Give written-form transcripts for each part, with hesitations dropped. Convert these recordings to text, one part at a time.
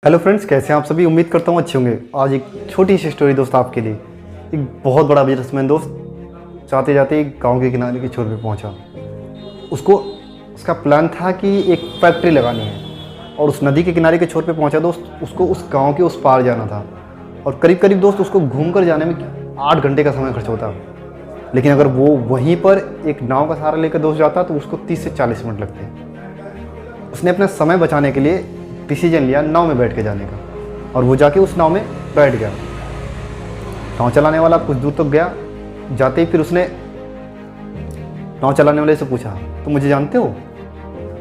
Hello friends, कैसे हैं आप सभी। उम्मीद करता हूँ अच्छे होंगे। आज एक छोटी सी स्टोरी दोस्त आपके लिए। एक बहुत बड़ा बिजनेसमैन दोस्त जाते जाते एक गांव के किनारे की छोर पे पहुंचा। उसका प्लान था कि एक फैक्ट्री लगानी है और उस नदी के किनारे के छोर पे पहुंचा दोस्त। उसको उस गांव के उस पार जाना था और करीब करीब दोस्त उसको घूम कर जाने में 8 घंटे का समय खर्च होता। लेकिन अगर वो वहीं पर एक नाव का सहारा लेकर दोस्त जाता तो उसको 30 से 40 मिनट लगते। उसने अपना समय बचाने के लिए डिसीजन लिया नाव में बैठ के जाने का और वो जाके उस नाव में बैठ गया। नाव चलाने वाला कुछ दूर तक गया। जाते ही फिर उसने नाव चलाने वाले से पूछा, तुम मुझे जानते हो?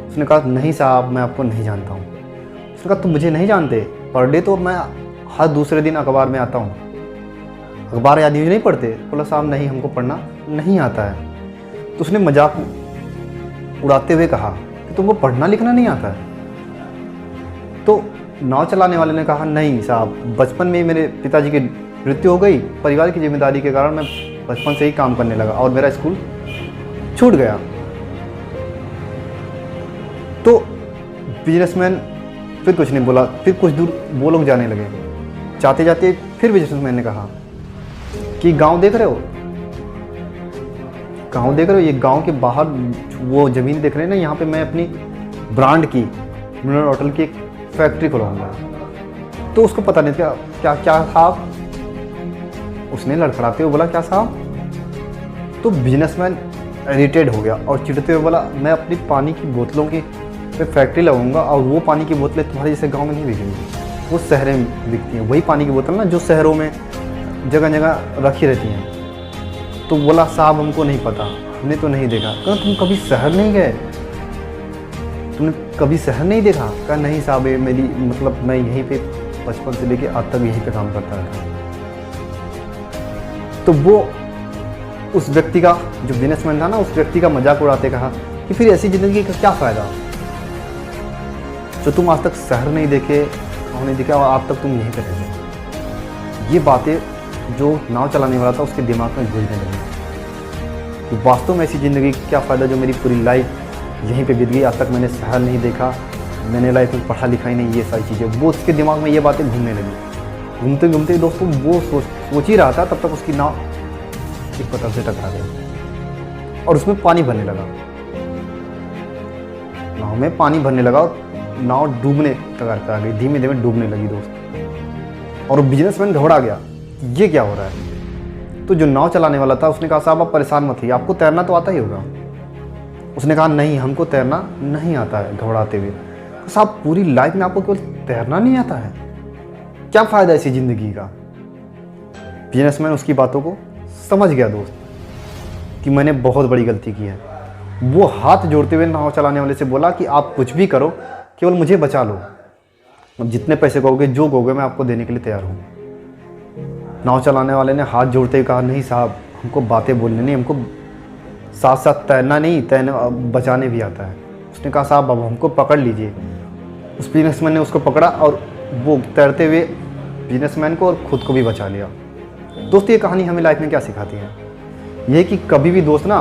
उसने कहा, नहीं साहब, मैं आपको नहीं जानता हूँ। उसने कहा, तुम मुझे नहीं जानते? पर डे तो मैं हर दूसरे दिन अखबार में आता हूँ। अखबार या न्यूज़ नहीं पढ़ते? बोला, साहब नहीं, हमको पढ़ना नहीं आता है। तो उसने मजाक उड़ाते हुए कहा कि तुमको पढ़ना लिखना नहीं आता है? तो नाव चलाने वाले ने कहा, नहीं साहब, बचपन में ही मेरे पिताजी की मृत्यु हो गई। परिवार की जिम्मेदारी के कारण मैं बचपन से ही काम करने लगा और मेरा स्कूल छूट गया। तो बिजनेसमैन फिर कुछ नहीं बोला। फिर कुछ दूर वो लोग जाने लगे। जाते जाते फिर बिजनेसमैन ने कहा कि गांव देख रहे हो? गांव देख रहे हो? ये गांव के बाहर वो ज़मीन देख रहे हैं ना, यहाँ पे मैं अपनी ब्रांड की मिनरल होटल की एक फैक्ट्री खुलवाऊंगा। तो उसको पता नहीं था क्या क्या साहब। उसने लड़खड़ाते हुए बोला, क्या साहब? तो बिजनेसमैन इरिटेट हो गया और चिढ़ते हुए बोला, मैं अपनी पानी की बोतलों की पे फैक्ट्री लगाऊंगा और वो पानी की बोतलें तुम्हारे जैसे गांव में नहीं बिकेंगी। वो शहरें में बिकती हैं, वही पानी की बोतल ना जो शहरों में जगह जगह रखी रहती हैं। तो बोला, साहब हमको नहीं पता, हमने तो नहीं देखा। कहा, तुम कभी शहर नहीं गए? तुमने कभी शहर नहीं देखा? कहा, नहीं साहब, ये मेरी मतलब मैं यहीं पे बचपन से लेके आज तक यहीं पे काम करता रहा। तो वो उस व्यक्ति का, जो बिजनेसमैन था ना, उस व्यक्ति का मजाक उड़ाते कहा कि फिर ऐसी ज़िंदगी का क्या फ़ायदा जो तुम आज तक शहर नहीं देखे और नहीं देखा और आज तक तुम यहीं पे रहे। ये बातें जो नाव चलाने वाला था उसके दिमाग में घुलने लगी कि वास्तव में ऐसी ज़िंदगी का क्या फ़ायदा जो मेरी पूरी लाइफ यहीं पे बीत गई। आज तक मैंने शहर नहीं देखा, मैंने लाइफ में पढ़ा लिखा ही नहीं, ये सारी चीज़ें। वो उसके दिमाग में ये बातें घूमने लगी। घूमते घूमते दोस्तों वो सोच ही रहा था, तब तक उसकी नाव एक पत्थर से टकरा गई और उसमें पानी भरने लगा। नाव में पानी भरने लगा और नाव डूबने तक आ गई, धीमे धीमे डूबने लगी दोस्त। और बिजनेसमैन घबरा गया, ये क्या हो रहा है? तो जो नाव चलाने वाला था उसने कहा, साहब आप परेशान मत होइए, आपको तैरना तो आता ही होगा। उसने कहा, नहीं, हमको तैरना नहीं आता है, घबराते हुए। तो साहब पूरी लाइफ में आपको केवल तैरना नहीं आता है? क्या फ़ायदा ऐसी ज़िंदगी का? बिजनेसमैन उसकी बातों को समझ गया दोस्त कि मैंने बहुत बड़ी गलती की है। वो हाथ जोड़ते हुए नाव चलाने वाले से बोला कि आप कुछ भी करो, केवल मुझे बचा लो। अब जितने पैसे कहोगे, जो कहोगे, मैं आपको देने के लिए तैयार हूँ। नाव चलाने वाले ने हाथ जोड़ते हुए कहा, नहीं साहब, हमको बातें बोलने नहीं, हमको साथ साथ तैरना नहीं, बचाने भी आता है। उसने कहा, साहब अब हमको पकड़ लीजिए। उस बिजनेसमैन ने उसको पकड़ा और वो तैरते हुए बिजनेसमैन को और ख़ुद को भी बचा लिया। दोस्त, ये कहानी हमें लाइफ में क्या सिखाती है? ये कि कभी भी दोस्त ना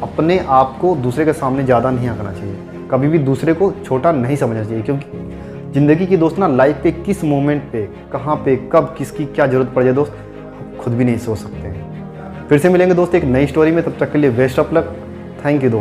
अपने आप को दूसरे के सामने ज़्यादा नहीं आंकना चाहिए, कभी भी दूसरे को छोटा नहीं समझना चाहिए। क्योंकि ज़िंदगी की दोस्त ना लाइफ पे किस मोमेंट पे, कहाँ पे, कब किसकी क्या ज़रूरत पड़ जाए दोस्त, खुद भी नहीं सोच सकते हैं। फिर से मिलेंगे दोस्त एक नई स्टोरी में, तब तक के लिए best of luck. Thank you दोस्त।